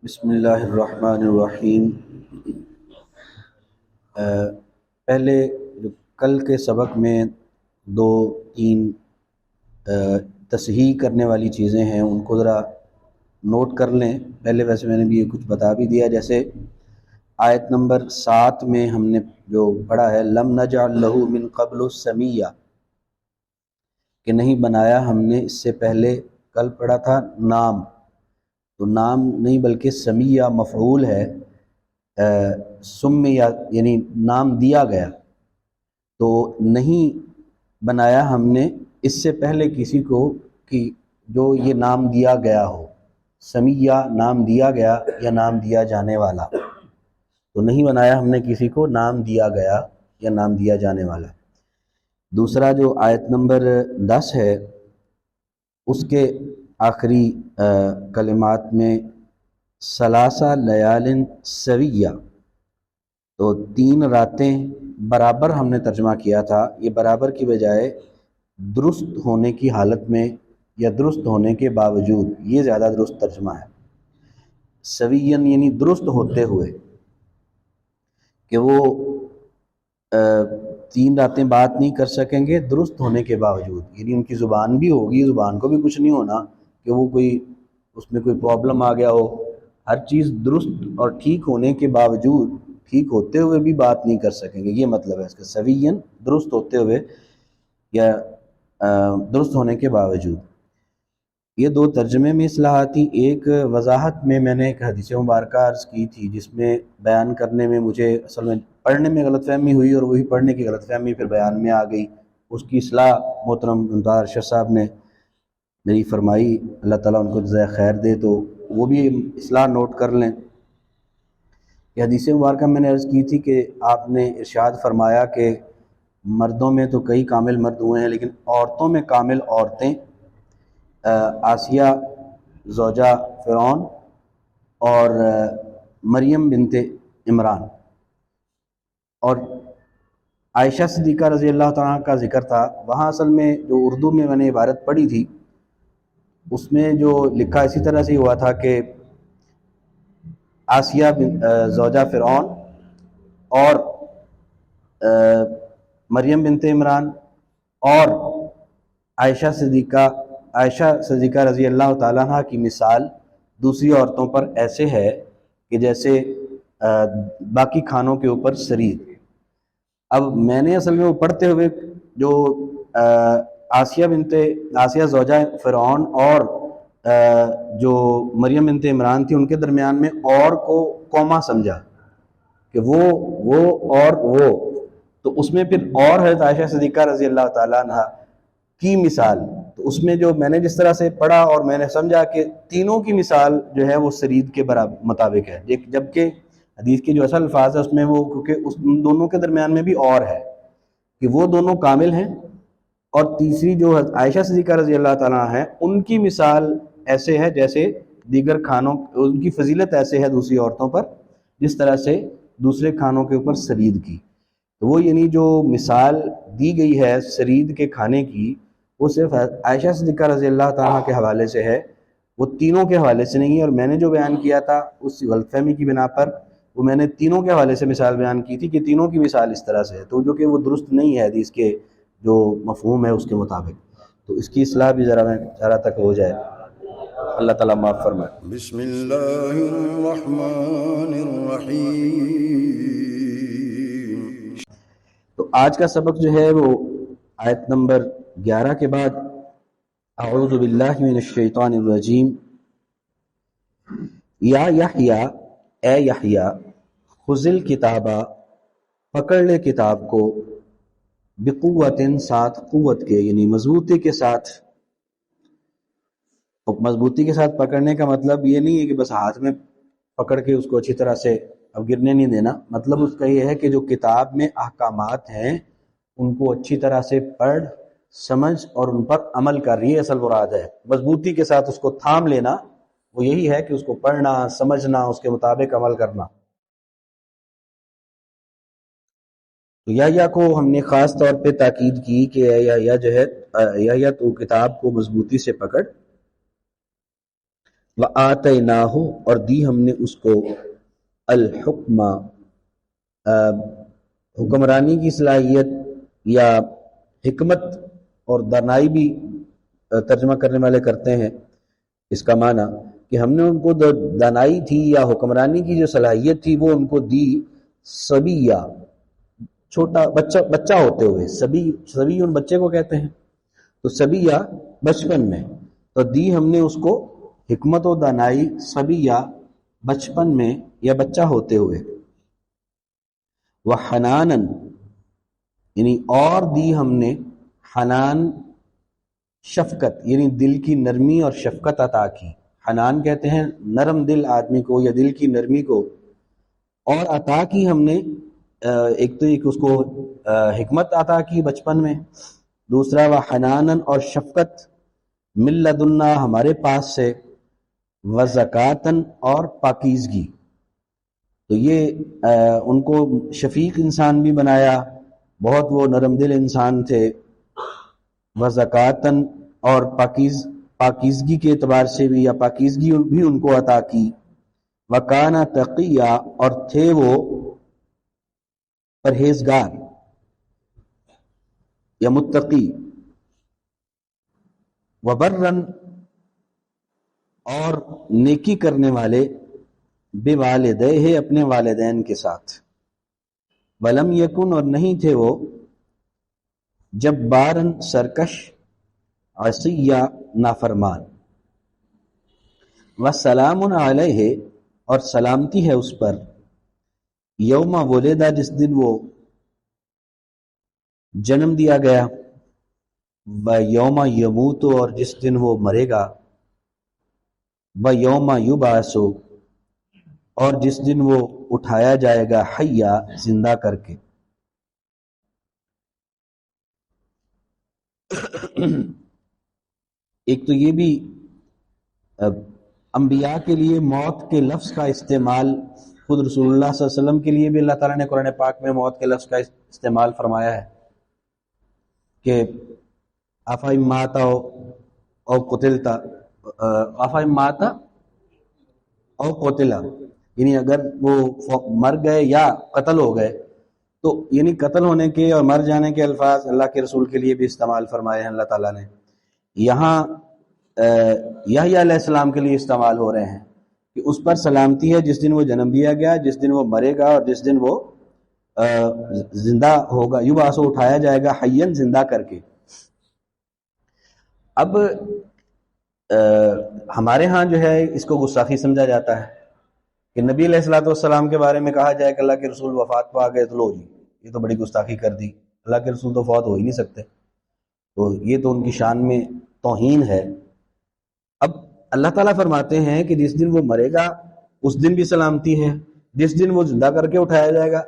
بسم اللہ الرحمن الرحیم۔ پہلے جو کل کے سبق میں دو تین تصحیح کرنے والی چیزیں ہیں ان کو ذرا نوٹ کر لیں۔ پہلے ویسے میں نے بھی یہ کچھ بتا بھی دیا، جیسے آیت نمبر 7 میں ہم نے جو پڑھا ہے لم نجعل لہ من قبل سمیہ، کہ نہیں بنایا ہم نے اس سے پہلے، کل پڑھا تھا نام، تو نام نہیں بلکہ سمیہ مفعول ہے، سمیہ یعنی نام دیا گیا، تو نہیں بنایا ہم نے اس سے پہلے کسی کو کہ جو یہ نام دیا گیا ہو۔ سمیہ نام دیا گیا یا نام دیا جانے والا، تو نہیں بنایا ہم نے کسی کو نام دیا گیا یا نام دیا جانے والا۔ دوسرا جو آیت نمبر 10 ہے اس کے آخری کلمات میں ثلاثہ لیال سویہ، تو 3 راتیں برابر ہم نے ترجمہ کیا تھا، یہ برابر کی بجائے درست ہونے کی حالت میں یا درست ہونے کے باوجود، یہ زیادہ درست ترجمہ ہے۔ سویین یعنی درست ہوتے ہوئے، کہ وہ 3 راتیں بات نہیں کر سکیں گے درست ہونے کے باوجود، یعنی ان کی زبان بھی ہوگی، زبان کو بھی کچھ نہیں ہونا کہ وہ کوئی اس میں کوئی پرابلم آ گیا ہو، ہر چیز درست اور ٹھیک ہونے کے باوجود، ٹھیک ہوتے ہوئے بھی بات نہیں کر سکیں گے، یہ مطلب ہے اس کا، سویین درست ہوتے ہوئے یا درست ہونے کے باوجود۔ یہ 2 ترجمے میں اصلاحات تھیں۔ ایک وضاحت میں نے ایک حدیث مبارکہ عرض کی تھی جس میں بیان کرنے میں مجھے اصل میں پڑھنے میں غلط فہمی ہوئی، اور وہی پڑھنے کی غلط فہمی پھر بیان میں آ گئی، اس کی اصلاح محترم ممتاز ارشد صاحب نے میری فرمائی، اللہ تعالیٰ ان کو جزائے خیر دے، تو وہ بھی اصلاح نوٹ کر لیں۔ یہ حدیث مبارکہ میں نے عرض کی تھی کہ آپ نے ارشاد فرمایا کہ مردوں میں تو کئی کامل مرد ہوئے ہیں، لیکن عورتوں میں کامل عورتیں آسیہ زوجہ فرعون اور مریم بنت عمران، اور عائشہ صدیقہ رضی اللہ تعالیٰ کا ذکر تھا۔ وہاں اصل میں جو اردو میں نے عبارت پڑھی تھی اس میں جو لکھا اسی طرح سے ہوا تھا کہ آسیہ زوجہ فرعون اور مریم بنت عمران اور عائشہ صدیقہ رضی اللہ تعالیٰ عنہ کی مثال دوسری عورتوں پر ایسے ہے کہ جیسے باقی کھانوں کے اوپر سرید۔ اب میں نے اصل میں وہ پڑھتے ہوئے جو آسیہ زوجہ فرعون اور جو مریم بنت عمران تھی ان کے درمیان میں اور کو کوما سمجھا کہ وہ اور وہ، تو اس میں پھر اور حضرت عائشہ صدیقہ رضی اللہ تعالیٰ عنہ کی مثال، تو اس میں جو میں نے جس طرح سے پڑھا اور میں نے سمجھا کہ تینوں کی مثال جو ہے وہ سرید کے مطابق ہے، جبکہ حدیث کے جو اصل الفاظ ہے اس میں وہ کیونکہ ان دونوں کے درمیان میں بھی اور ہے کہ وہ دونوں کامل ہیں، اور تیسری جو عائشہ صدیقہ رضی اللہ تعالیٰ ہیں ان کی مثال ایسے ہے جیسے دیگر کھانوں، ان کی فضیلت ایسے ہے دوسری عورتوں پر جس طرح سے دوسرے کھانوں کے اوپر سرید کی۔ تو وہ یعنی جو مثال دی گئی ہے سرید کے کھانے کی وہ صرف عائشہ صدیقہ رضی اللہ تعالیٰ کے حوالے سے ہے، وہ تینوں کے حوالے سے نہیں ہے، اور میں نے جو بیان کیا تھا اس غلط فہمی کی بنا پر وہ میں نے تینوں کے حوالے سے مثال بیان کی تھی کہ تینوں کی مثال اس طرح سے ہے، تو جو کہ وہ درست نہیں ہے حدیث کے جو مفہوم ہے اس کے مطابق، تو اس کی اصلاح بھی ذرا میں چاہ رہا تھا کہ ہو جائے، اللہ تعالیٰ معاف فرمائے۔ بسم اللہ الرحمن الرحیم۔ تو آج کا سبق جو ہے وہ آیت نمبر 11 کے بعد اعوذ باللہ من الشیطان الرجیم، یا یحییٰ، اے یحییٰ، خذ الکتابہ، پکڑ لے کتاب کو، بقوت، ساتھ قوت کے، یعنی مضبوطی کے ساتھ۔ مضبوطی کے ساتھ پکڑنے کا مطلب یہ نہیں ہے کہ بس ہاتھ میں پکڑ کے اس کو اچھی طرح سے اب گرنے نہیں دینا، مطلب اس کا یہ ہے کہ جو کتاب میں احکامات ہیں ان کو اچھی طرح سے پڑھ سمجھ اور ان پر عمل کر رہی ہے، اصل مراد ہے مضبوطی کے ساتھ اس کو تھام لینا، وہ یہی ہے کہ اس کو پڑھنا، سمجھنا، اس کے مطابق عمل کرنا۔ تو یحییٰ کو ہم نے خاص طور پہ تاکید کی کہ یحییٰ جو ہے، یحییٰ تو کتاب کو مضبوطی سے پکڑ، وآتیناہ اور دی ہم نے اس کو الحکم حکمرانی کی صلاحیت یا حکمت، اور دانائی بھی ترجمہ کرنے والے کرتے ہیں اس کا معنی کہ ہم نے ان کو دانائی تھی یا حکمرانی کی جو صلاحیت تھی وہ ان کو دی صبیہ، چھوٹا بچہ ہوتے ہوئے، صبی ان بچے کو کہتے ہیں، تو صبیہ بچپن میں، تو دی ہم نے اس کو حکمت و دانائی صبیہ بچپن میں یا بچہ ہوتے ہوئے، وحنانن یعنی اور دی ہم نے حنان شفقت یعنی دل کی نرمی اور شفقت عطا کی، حنان کہتے ہیں نرم دل آدمی کو یا دل کی نرمی کو، اور عطا کی ہم نے ایک تو ایک اس کو حکمت عطا کی بچپن میں، دوسرا وہ حنانن اور شفقت من لدنا ہمارے پاس سے، وزکاتن اور پاکیزگی، تو یہ ان کو شفیق انسان بھی بنایا، بہت وہ نرم دل انسان تھے، وزکاتن اور پاکیزگی کے اعتبار سے بھی یا پاکیزگی بھی ان کو عطا کی، وکانا تقیہ اور تھے وہ پرہیزگار یا متقی، وبرن اور نیکی کرنے والے، بے والدیہ اپنے والدین کے ساتھ، ولم یکن اور نہیں تھے وہ، جبارن سرکش، عصیہ نافرمان، وسلام علیہ اور سلامتی ہے اس پر، یوم ولدہ جس دن وہ جنم دیا گیا، و یوم یموت اور جس دن وہ مرے گا، و یوم یبعث اور جس دن وہ اٹھایا جائے گا، حیا زندہ کر کے۔ ایک تو یہ بھی انبیاء کے لیے موت کے لفظ کا استعمال، خود رسول اللہ صلی اللہ علیہ وسلم کے لیے بھی اللہ تعالیٰ نے قرآن پاک میں موت کے لفظ کا استعمال فرمایا ہے کہ افإن مات او قتلتا، افإن مات او قتلا، یعنی اگر وہ مر گئے یا قتل ہو گئے، تو یعنی قتل ہونے کے اور مر جانے کے الفاظ اللہ کے رسول کے لیے بھی استعمال فرمائے ہیں اللہ تعالیٰ نے، یہاں یحییٰ علیہ السلام کے لیے استعمال ہو رہے ہیں کہ اس پر سلامتی ہے جس دن وہ جنم دیا گیا، جس دن وہ مرے گا اور جس دن وہ زندہ ہوگا، یبعث اٹھایا جائے گا، حیاً زندہ کر کے۔ اب ہمارے ہاں جو ہے اس کو گستاخی سمجھا جاتا ہے کہ نبی علیہ الصلوۃ والسلام کے بارے میں کہا جائے کہ اللہ کے رسول وفات پا گئے تو لو جی یہ تو بڑی گستاخی کر دی، اللہ کے رسول تو فوت ہو ہی نہیں سکتے، تو یہ تو ان کی شان میں توہین ہے۔ اب اللہ تعالیٰ فرماتے ہیں کہ جس دن وہ مرے گا اس دن بھی سلامتی ہے، جس دن وہ زندہ کر کے اٹھایا جائے گا۔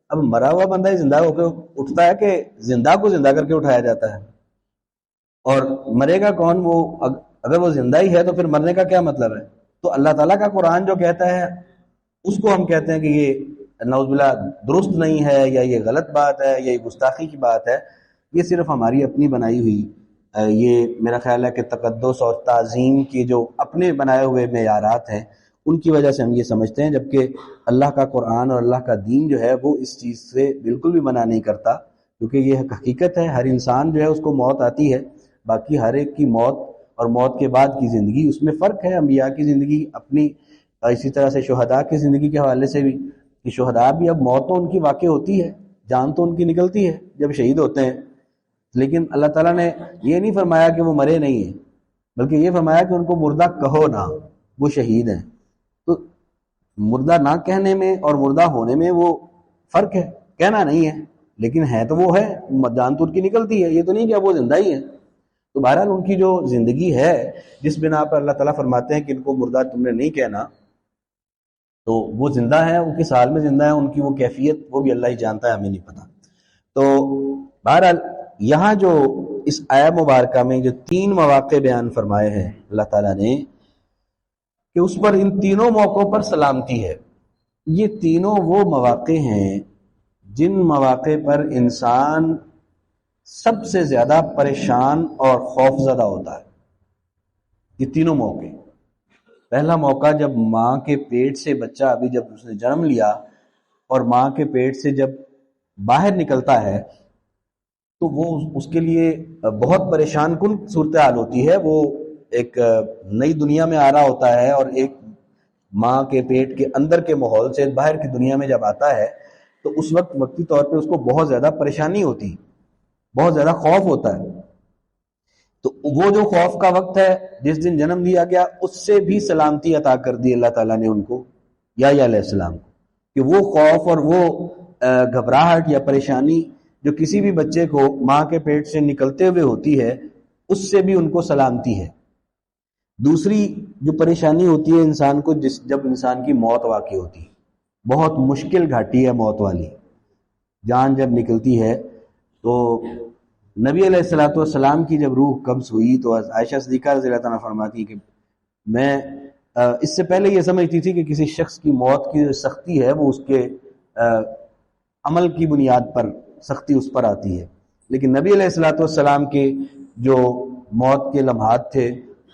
اب مرا ہوا بندہ ہی زندہ ہو کے اٹھتا ہے کہ زندہ کو زندہ کر کے اٹھایا جاتا ہے؟ اور مرے گا کون؟ وہ اگر وہ زندہ ہی ہے تو پھر مرنے کا کیا مطلب ہے؟ تو اللہ تعالیٰ کا قرآن جو کہتا ہے اس کو ہم کہتے ہیں کہ یہ نعوذ باللہ درست نہیں ہے، یا یہ غلط بات ہے، یا یہ گستاخی کی بات ہے۔ یہ صرف ہماری اپنی بنائی ہوئی یہ میرا خیال ہے کہ تقدس اور تعظیم کی جو اپنے بنائے ہوئے معیارات ہیں ان کی وجہ سے ہم یہ سمجھتے ہیں، جبکہ اللہ کا قرآن اور اللہ کا دین جو ہے وہ اس چیز سے بالکل بھی منع نہیں کرتا، کیونکہ یہ حقیقت ہے، ہر انسان جو ہے اس کو موت آتی ہے، باقی ہر ایک کی موت اور موت کے بعد کی زندگی اس میں فرق ہے۔ انبیاء کی زندگی اپنی، اسی طرح سے شہداء کی زندگی کے حوالے سے بھی کہ شہداء بھی اب موت تو ان کی واقع ہوتی ہے، جان تو ان کی نکلتی ہے جب شہید ہوتے ہیں، لیکن اللہ تعالیٰ نے یہ نہیں فرمایا کہ وہ مرے نہیں ہیں، بلکہ یہ فرمایا کہ ان کو مردہ کہو نہ، وہ شہید ہیں۔ تو مردہ نہ کہنے میں اور مردہ ہونے میں وہ فرق ہے، کہنا نہیں ہے لیکن ہے تو وہ ہے، جان تو ان کی نکلتی ہے، یہ تو نہیں کہ اب وہ زندہ ہی ہیں۔ تو بہرحال ان کی جو زندگی ہے جس بنا پر اللہ تعالیٰ فرماتے ہیں کہ ان کو مردہ تم نے نہیں کہنا، تو وہ زندہ ہیں، ان کی حال میں زندہ ہیں، ان کی وہ کیفیت وہ بھی اللہ ہی جانتا ہے، ہمیں نہیں پتہ۔ تو بہرحال یہاں جو اس آیہ مبارکہ میں جو 3 مواقع بیان فرمائے ہیں اللہ تعالیٰ نے کہ اس پر ان تینوں موقعوں پر سلامتی ہے، یہ تینوں وہ مواقع ہیں جن مواقع پر انسان سب سے زیادہ پریشان اور خوف زدہ ہوتا ہے۔ یہ تینوں موقع، پہلا موقع جب ماں کے پیٹ سے بچہ ابھی جب اس نے جنم لیا اور ماں کے پیٹ سے جب باہر نکلتا ہے تو وہ اس کے لیے بہت پریشان کن صورتحال ہوتی ہے. وہ ایک نئی دنیا میں آ رہا ہوتا ہے اور ایک ماں کے پیٹ کے اندر کے ماحول سے باہر کی دنیا میں جب آتا ہے تو اس وقت وقتی طور پہ اس کو بہت زیادہ پریشانی ہوتی ہے, بہت زیادہ خوف ہوتا ہے. تو وہ جو خوف کا وقت ہے جس دن جنم دیا گیا, اس سے بھی سلامتی عطا کر دی اللہ تعالیٰ نے ان کو, یحییٰ علیہ السلام کو, کہ وہ خوف اور وہ گھبراہٹ یا پریشانی جو کسی بھی بچے کو ماں کے پیٹ سے نکلتے ہوئے ہوتی ہے اس سے بھی ان کو سلامتی ہے. دوسری جو پریشانی ہوتی ہے انسان کو جب انسان کی موت واقع ہوتی ہے, بہت مشکل گھاٹی ہے موت والی, جان جب نکلتی ہے تو نبی علیہ الصلوۃ والسلام کی جب روح قبض ہوئی تو عائشہ صدیقہ رضی اللہ عنہا فرماتی کہ میں اس سے پہلے یہ سمجھتی تھی کہ کسی شخص کی موت کی جو سختی ہے وہ اس کے عمل کی بنیاد پر سختی اس پر آتی ہے, لیکن نبی علیہ الصلوۃ والسلام کے جو موت کے لمحات تھے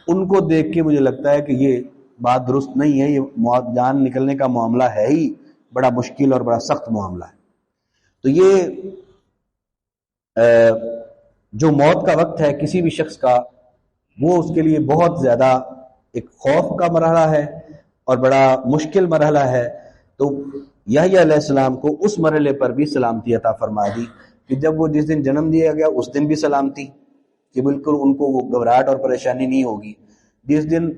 ان کو دیکھ کے مجھے لگتا ہے کہ یہ بات درست نہیں ہے, یہ موت جان نکلنے کا معاملہ ہے ہی بڑا مشکل اور بڑا سخت معاملہ ہے. تو یہ جو موت کا وقت ہے کسی بھی شخص کا, وہ اس کے لیے بہت زیادہ ایک خوف کا مرحلہ ہے اور بڑا مشکل مرحلہ ہے. تو یحییٰ علیہ السلام کو اس مرحلے پر بھی سلامتی عطا فرما دی کہ جب وہ جس دن جنم دیا گیا اس دن بھی سلامتی, کہ بالکل ان کو وہ گھبراہٹ اور پریشانی نہیں ہوگی, جس دن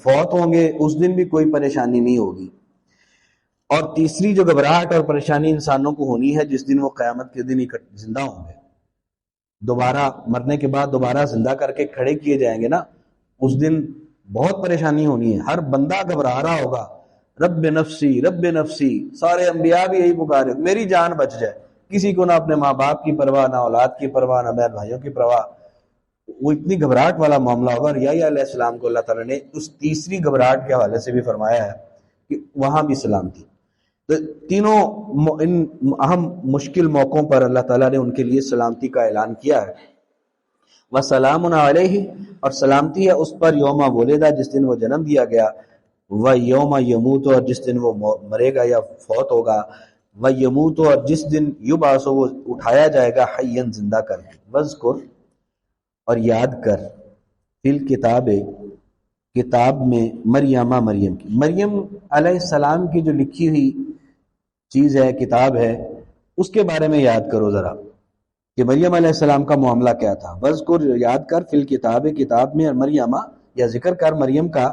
فوت ہوں گے اس دن بھی کوئی پریشانی نہیں ہوگی. اور تیسری جو گھبراہٹ اور پریشانی انسانوں کو ہونی ہے جس دن وہ قیامت کے دن زندہ ہوں گے, دوبارہ مرنے کے بعد دوبارہ زندہ کر کے کھڑے کیے جائیں گے نا, اس دن بہت پریشانی ہونی ہے. ہر بندہ گھبرا رہا ہوگا, رب نفسی رب نفسی, سارے انبیاء بھی یہی پکارے میری جان بچ جائے. کسی کو نہ اپنے ماں باپ کی پرواہ, نہ اولاد کی پرواہ, نہ بہن بھائیوں کی پرواہ. وہ اتنی گھبراہٹ والا معاملہ ہوگا. اور یحییٰ علیہ السلام کو اللہ تعالیٰ نے اس تیسری گھبراہٹ کے حوالے سے بھی فرمایا ہے کہ وہاں بھی سلامتی. تو تینوں ان اہم مشکل موقعوں پر اللہ تعالیٰ نے ان کے لیے سلامتی کا اعلان کیا ہے. وَسَلَامٌ عَلَيْهِ, اور سلامتی ہے اس پر یوم ولدہ, جس دن وہ جنم دیا گیا, وَيَوْمَ يَمُوتُ, اور جس دن وہ مرے گا یا فوت ہوگا, وَيَمُوتُ, اور جس دن یبعث, وہ اٹھایا جائے گا, حیًّا, زندہ کر کے. وَاذْكُرْ, اور یاد کر, فی الکتاب, کتاب میں, مریم, مریم کی, مریم علیہ السلام کی جو لکھی ہوئی چیز ہے, کتاب ہے, اس کے بارے میں یاد کرو ذرا کہ مریم علیہ السلام کا معاملہ کیا تھا. وَاذْكُرْ, یاد کر, فی الکتاب, کتاب میں, مریم, یا ذکر کر مریم کا,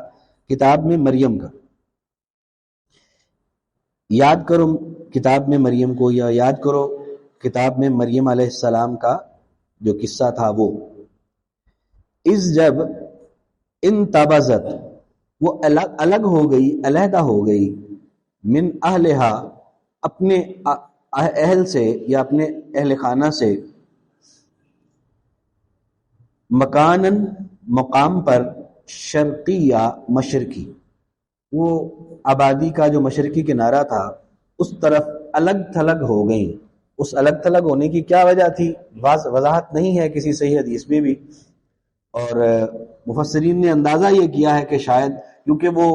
کتاب میں مریم کا, یاد کرو کتاب میں مریم کو, یا یاد کرو کتاب میں مریم علیہ السلام کا جو قصہ تھا وہ. اس جب انتبذت, وہ الگ ہو گئی, علیحدہ ہو گئی, من اہلہا, اپنے اہل سے یا اپنے اہل خانہ سے, مکانن, مقام پر, شرقی یا مشرقی, وہ آبادی کا جو مشرقی کنارہ تھا اس طرف الگ تھلگ ہو گئیں. اس الگ تھلگ ہونے کی کیا وجہ تھی وضاحت نہیں ہے کسی صحیح حدیث میں بھی, اور مفسرین نے اندازہ یہ کیا ہے کہ شاید کیونکہ وہ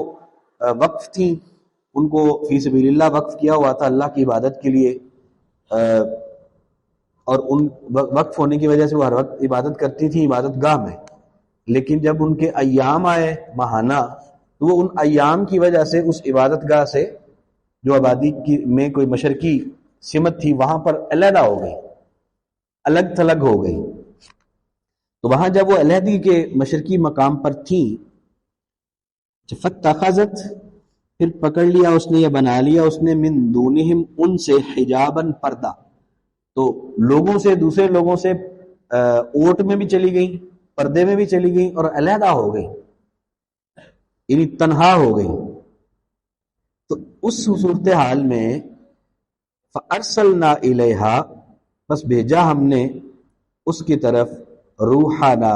وقف تھیں, ان کو فی سبیل اللہ وقف کیا ہوا تھا اللہ کی عبادت کے لیے, اور ان وقف ہونے کی وجہ سے وہ ہر وقت عبادت کرتی تھی عبادت گاہ میں. لیکن جب ان کے ایام آئے ماہانہ تو وہ ان ایام کی وجہ سے اس عبادت گاہ سے جو آبادی کی میں کوئی مشرقی سمت تھی وہاں پر علیحدہ ہو گئی, الگ تھلگ ہو گئی. تو وہاں جب وہ علیحدگی کے مشرقی مقام پر تھیں, فاتخذت, پھر پکڑ لیا اس نے یا بنا لیا اس نے, من دونہم, ان سے, حجاباً, پردہ. تو لوگوں سے, دوسرے لوگوں سے اوٹ میں بھی چلی گئیں, پردے میں بھی چلی گئیں, اور علیحدہ ہو گئی, یعنی تنہا ہو گئی. تو اس صورتحال میں فَأَرْسَلْنَا إِلَيْهَا, بس بھیجا ہم نے اس کی طرف, روحنا,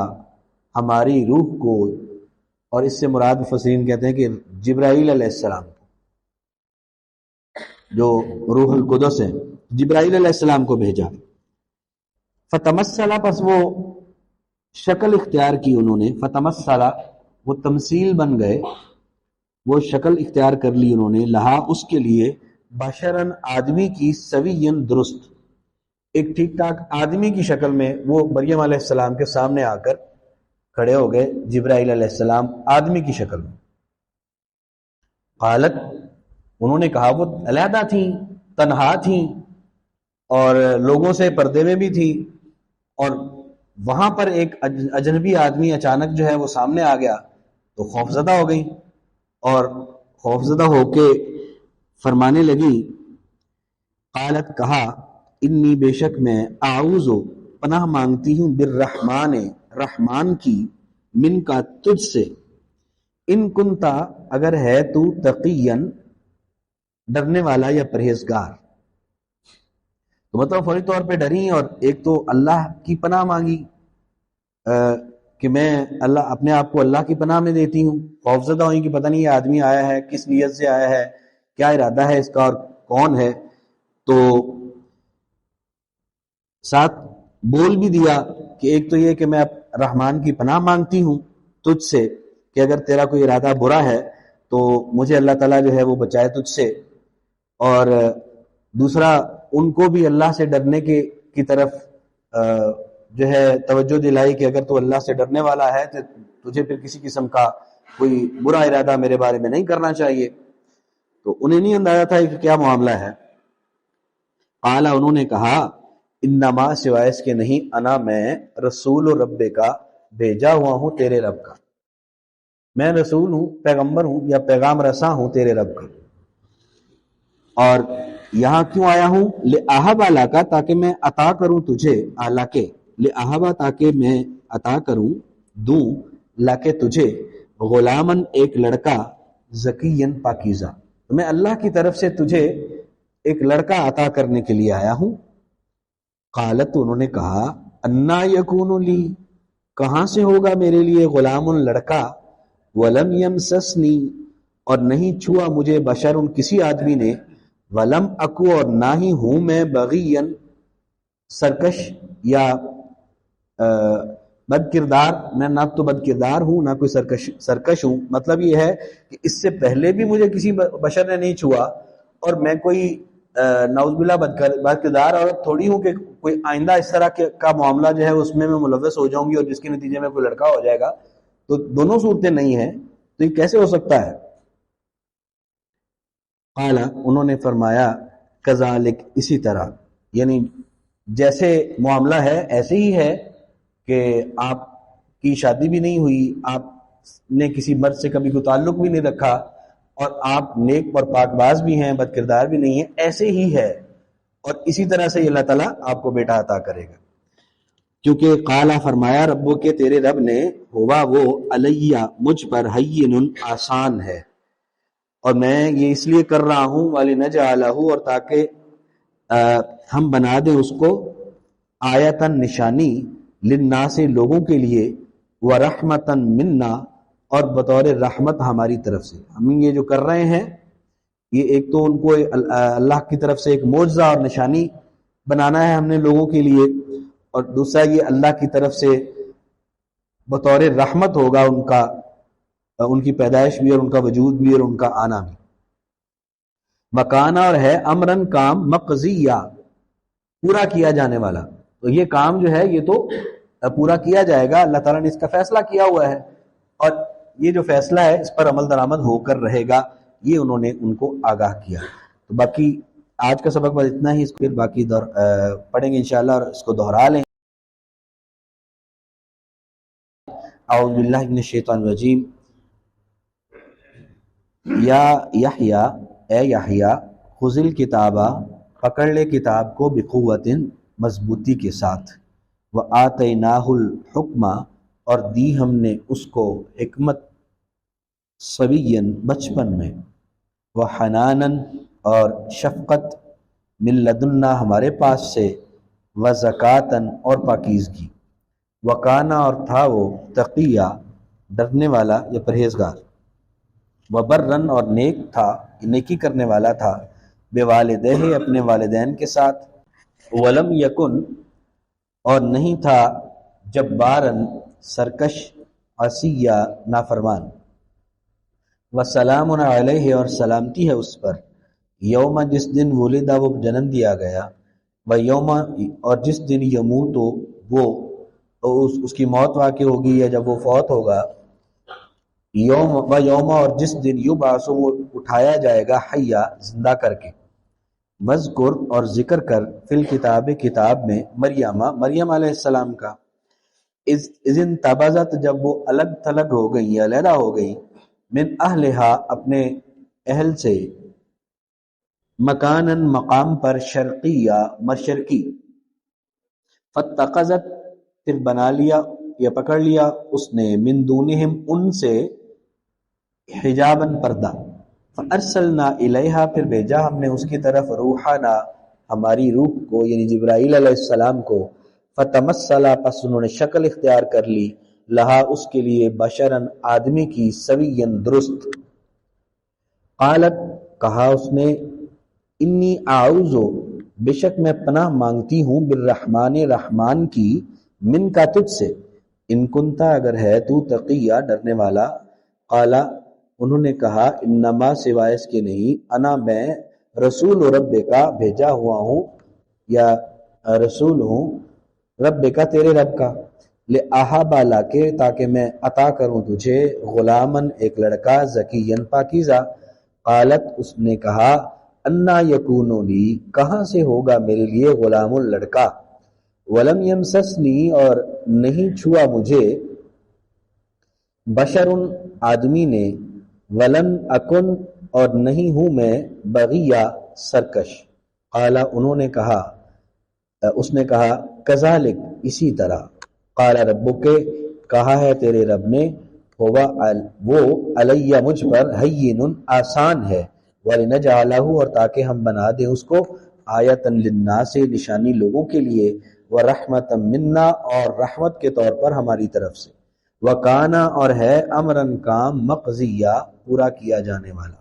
ہماری روح کو, اور اس سے مراد مفسرین کہتے ہیں کہ جبرائیل علیہ السلام, جو روح القدس ہے, جبرائیل علیہ السلام کو بھیجا. فتمثل, پس وہ شکل اختیار کی انہوں نے, فتمثل, وہ تمثیل بن گئے, وہ شکل اختیار کر لی انہوں نے، لہا اس کے لیے، بشرن آدمی کی، سوین درست، ایک ٹھیک ٹھاک آدمی کی شکل میں وہ مریم علیہ السلام کے سامنے آ کر کھڑے ہو گئے، جبرائیل علیہ السلام آدمی کی شکل میں۔ قالت، انہوں نے کہا، وہ علیحدہ تھیں، تنہا تھیں، اور لوگوں سے پردے میں بھی تھی، اور وہاں پر ایک اجنبی آدمی اچانک جو ہے وہ سامنے آ گیا تو خوفزدہ ہو گئی، اور خوفزدہ ہو کے فرمانے لگی، قالت، کہا، انی بے شک میں، اعوذ پناہ مانگتی ہوں، بالرحمن رحمان کی، من کا تجھ سے، ان کنتا اگر ہے تو، تقین ڈرنے والا یا پرہیزگار۔ تو مطلب فوری طور پہ ڈری، اور ایک تو اللہ کی پناہ مانگی کہ میں اللہ اپنے آپ کو اللہ کی پناہ میں دیتی ہوں، خوفزدہ ہوئی کہ پتہ نہیں یہ آدمی آیا ہے کس نیت سے آیا ہے، کیا ارادہ ہے اس کا، اور کون ہے۔ تو ساتھ بول بھی دیا کہ ایک تو یہ کہ میں رحمان کی پناہ مانگتی ہوں تجھ سے کہ اگر تیرا کوئی ارادہ برا ہے تو مجھے اللہ تعالیٰ جو ہے وہ بچائے تجھ سے، اور دوسرا ان کو بھی اللہ سے ڈرنے کی طرف جو ہے توجہ دلائی کہ اگر تو اللہ سے ڈرنے والا ہے تو تجھے پھر کسی قسم کا کوئی برا ارادہ میرے بارے میں نہیں کرنا چاہیے۔ تو انہیں نہیں اندازہ تھا کہ کیا معاملہ ہے۔ قالا، انہوں نے کہا، انما سوائے اس کے نہیں، انا میں، رسول رب کا، بھیجا ہوا ہوں تیرے رب کا، میں رسول ہوں، پیغمبر ہوں یا پیغام رساں ہوں تیرے رب کا۔ اور یہاں کیوں آیا ہوں؟ لِأَهَبَ لَكَ، تاکہ میں عطا کروں تجھے، لَكَ لِأَهَبَ، تاکہ میں عطا کروں، دوں، لَكَ تجھے، غلامن ایک لڑکا، زکیًا پاکیزہ، تو میں اللہ کی طرف سے تجھے ایک لڑکا عطا کرنے کے لیے آیا ہوں۔ قالت، انہوں نے کہا، انا یکون لی، کہاں سے ہوگا میرے لیے، غلام لڑکا، ولم یمسسنی، اور نہیں چھوا مجھے، بشر کسی آدمی نے، ولم اکو، اور نہ ہی ہوں میں، بغین سرکش یا بد کردار، میں نہ تو بد کردار ہوں نہ کوئی سرکش ہوں۔ مطلب یہ ہے کہ اس سے پہلے بھی مجھے کسی بشر نے نہیں چھوا، اور میں کوئی نعوذ باللہ بد کردار عورت تھوڑی ہوں کہ کوئی آئندہ اس طرح کا معاملہ جو ہے اس میں ملوث ہو جاؤں گی اور جس کے نتیجے میں کوئی لڑکا ہو جائے گا۔ تو دونوں صورتیں نہیں ہیں، تو یہ کیسے ہو سکتا ہے؟ قال، انہوں نے فرمایا، کذالک، اسی طرح، یعنی جیسے معاملہ ہے ایسے ہی ہے کہ آپ کی شادی بھی نہیں ہوئی، آپ نے کسی مرد سے کبھی کوئی تعلق بھی نہیں رکھا، اور آپ نیک اور پاک باز بھی ہیں، بد کردار بھی نہیں ہیں، ایسے ہی ہے، اور اسی طرح سے اللہ تعالیٰ آپ کو بیٹا عطا کرے گا۔ کیونکہ قالا، فرمایا، ربو کے تیرے رب نے، ہوا وہ، علیہ مجھ پر، ہین آسان ہے، اور میں یہ اس لیے کر رہا ہوں، وَلِنَجْعَلَهُ، اور تاکہ ہم بنا دیں اس کو، آیتاً نشانی، للناس لوگوں کے لیے، وَرَحْمَةً مِنَّا، اور بطور رحمت ہماری طرف سے۔ ہم یہ جو کر رہے ہیں یہ ایک تو ان کو اللہ کی طرف سے ایک معجزہ اور نشانی بنانا ہے ہم نے لوگوں کے لیے، اور دوسرا یہ اللہ کی طرف سے بطور رحمت ہوگا ان کی پیدائش بھی اور ان کا وجود بھی اور ان کا آنا بھی۔ مکانہ، اور ہے، امرن کام، مقضیہ پورا کیا جانے والا، تو یہ کام جو ہے یہ تو پورا کیا جائے گا، اللہ تعالیٰ نے اس کا فیصلہ کیا ہوا ہے، اور یہ جو فیصلہ ہے اس پر عمل درآمد ہو کر رہے گا، یہ انہوں نے ان کو آگاہ کیا۔ تو باقی آج کا سبق بس اتنا ہی، اس کو پھر باقی پڑھیں گے انشاءاللہ اور اس کو دہرا لیں۔ اعوذ باللہ من الشیطان الرجیم۔ یا یحییٰ، اے یحییٰ، خذ الکتابہ، پکڑ لے کتاب کو، بقوت، مضبوطی کے ساتھ، وآتیناہ الحکمہ، اور دی ہم نے اس کو حکمت، صبیًا بچپن میں، وحناناً، اور شفقت، من لدنا ہمارے پاس سے، وزکاتاً، اور پاکیزگی، وکانا، اور تھا وہ، تقیہ ڈرنے والا یا پرہیزگار، وبرًا، اور نیک تھا، نیکی کرنے والا تھا، بوالدیہ اپنے والدین کے ساتھ، ولم یکن، اور نہیں تھا، جباراً سرکش، عصیہ نافرمان، وسلام علیہ اور سلامتی ہے اس پر، یوم جس دن ولدہ وہ جنم دیا گیا، و یوم اور جس دن یموت وہ اس کی موت واقع ہوگی یا جب وہ فوت ہوگا، یوم اور جس دن یبعث وہ اٹھایا جائے گا حیا زندہ کر کے، مذکر اور ذکر کر فی الکتاب کتاب میں مریم علیہ السلام کا، اذن تبذت جب وہ الگ تھلگ ہو گئی علیحدہ ہو گئی، من اہلہا اپنے اہل سے، مکانن مقام پر، شرقیہ مشرقی، فاتخذت پھر بنا لیا یا پکڑ لیا اس نے، من دونہم ان سے، حجابن پردہ، فارسلنا الیہا پھر بھیجا ہم نے اس کی طرف، روحنا ہماری روح کو یعنی جبرائیل علیہ السلام کو، فتمثلا پس انہوں نے شکل اختیار کر لی، لہا اس کے لیے، بشرن آدمی کی، سوین درست، قالت کہا اس نے، انی اعوذ بے شک میں پناہ مانگتی ہوں، بالرحمن رحمان کی، من کا تجھ سے، ان کنتا اگر ہے تو، تقیہ ڈرنے والا، قالا انہوں نے کہا، انما سوائے اس کے نہیں، انا میں، رسول رب کا بھیجا ہوا ہوں یا رسول ہوں، رب کا تیرے رب کا، لأہب لک تاکہ میں عطا کروں تجھے، غلامن ایک لڑکا، زکیًا پاکیزہ، قالت اس نے کہا، انا یکون لی کہاں سے ہوگا میرے لیے، غلام لڑکا، ولم یمسسنی اور نہیں چھوا مجھے، بشر آدمی نے، ولن اکن اور نہیں ہوں میں، بغیہ سرکش، قال انہوں نے کہا، اس نے کہا، کذالک اسی طرح، قال ربک کہا ہے تیرے رب نے، وہ علیہ مجھ پر، ہین آسان ہے، ولنجعلہ اور تاکہ ہم بنا دیں اس کو، آیۃ للناس نشانی لوگوں کے لیے، ورحمۃ منا اور رحمت کے طور پر ہماری طرف سے، وکانا اور ہے، امرن کام، مقضیہ پورا کیا جانے والا۔